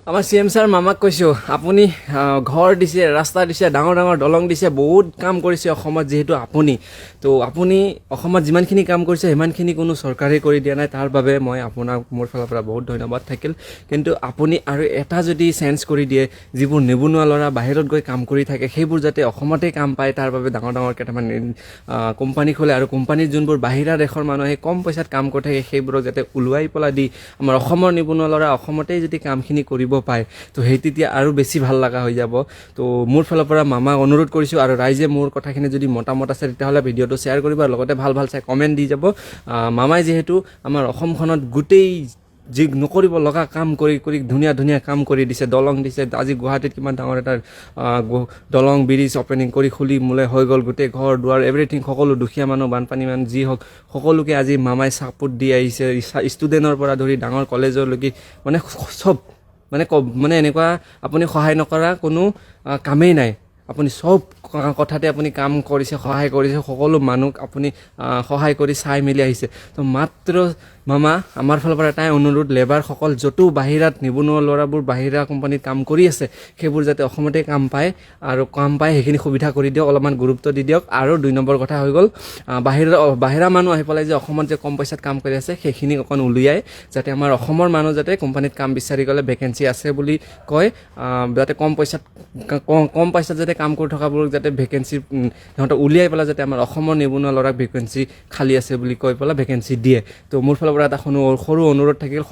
আমাৰ CM sir মামাক কৈছোঁ আপুনি ঘৰ দিছে, ৰাস্তা দিছে, ডাঙৰ ডাঙৰ দলং দিছে, বহুত কাম কৰিছে অসমত। যিহেতু আপুনি অসমত যিমানখিনি কাম কৰিছে সিমানখিনি কোনো চৰকাৰে কৰি দিয়া নাই। তাৰ বাবে মই আপোনাক মোৰ ফালৰ পৰা বহুত ধন্যবাদ থাকিল। কিন্তু আপুনি আৰু এটা যদি চেঞ্জ কৰি দিয়ে, যিবোৰ নিবনুৱা ল'ৰা বাহিৰত গৈ কাম কৰি থাকে সেইবোৰ যাতে অসমতে কাম পায়, তাৰ বাবে ডাঙৰ ডাঙৰ কেইটামান কোম্পানী খোলে আৰু কোম্পানীত যোনবোৰ বাহিৰা দেশৰ মানুহে কম পইচাত কাম কৰি থাকে সেইবোৰক যাতে ওলোৱাই পেলাই দি আমাৰ অসমৰ নিবনুৱা ল'ৰা অসমতেই যদি কামখিনি কৰিব পায়, তো সেই তেতিয়া আৰু বেছি ভাল লগা হৈ যাব। তো মোৰ ফালৰ পৰা মামাক অনুৰোধ কৰিছোঁ, আৰু ৰাইজে মোৰ কথাখিনি যদি মতামত আছে তেতিয়াহ'লে ভিডিঅ'টো শ্বেয়াৰ কৰিব আৰু লগতে ভাল ভাল চাই কমেণ্ট দি যাব। মামাই যিহেতু আমাৰ অসমখনত গোটেই যি নকৰিব লগা কাম কৰি কৰি ধুনীয়া ধুনীয়া কাম কৰি দিছে, দলং দিছে। আজি গুৱাহাটীত কিমান ডাঙৰ এটা দলং ব্ৰিজ অপেনিং কৰি খুলি মোলে হৈ গ'ল, গোটেই ঘৰ দুৱাৰ এভৰিথিং, সকলো দুখীয়া মানুহ বানপানী মানুহ যি হওক সকলোকে আজি মামাই ছাপোৰ্ট দি আহিছে। ষ্টুডেণ্টৰ পৰা ধৰি ডাঙৰ কলেজলৈকে মানে চব মানে এনেকুৱা আপুনি সহায় নকৰা কোনো কামেই নাই। আপুনি চব কথাতে আপুনি কাম কৰিছে, সহায় কৰিছে, সকলো মানুহক আপুনি সহায় কৰি চাই মেলি আহিছে। তো মাত্ৰ মামা আমাৰ ফালৰ পৰা এটাই অনুৰোধ, লেবাৰসকল য'তো বাহিৰত নিবনুৱা ল'ৰাবোৰ বাহিৰা কোম্পানীত কাম কৰি আছে সেইবোৰ যাতে অসমতে কাম পায়, আৰু কাম পায় সেইখিনি সুবিধা কৰি দিয়ক, অলপমান গুৰুত্ব দি দিয়ক। আৰু 2 নম্বৰ কথা হৈ গ'ল, বাহিৰা মানুহ আহি পেলাই যে অসমত যে কম পইচাত কাম কৰি আছে সেইখিনি অকণ উলিয়াই যাতে আমাৰ অসমৰ মানুহ যাতে কোম্পানীত কাম বিচাৰি গ'লে ভেকেঞ্চি আছে বুলি কয়, যাতে কম পইচাত যাতে কাম কৰি থকাবোৰক যাতে ভেকেঞ্চি সিহঁতক উলিয়াই পেলাই যাতে আমাৰ অসমৰ নিবনুৱা ল'ৰাক ভেকেঞ্চি খালী আছে বুলি কৈ পেলাই ভেকেঞ্চি দিয়ে। তো মোৰ ফালৰ পৰা এটা সৰু অনুৰোধ থাকিল।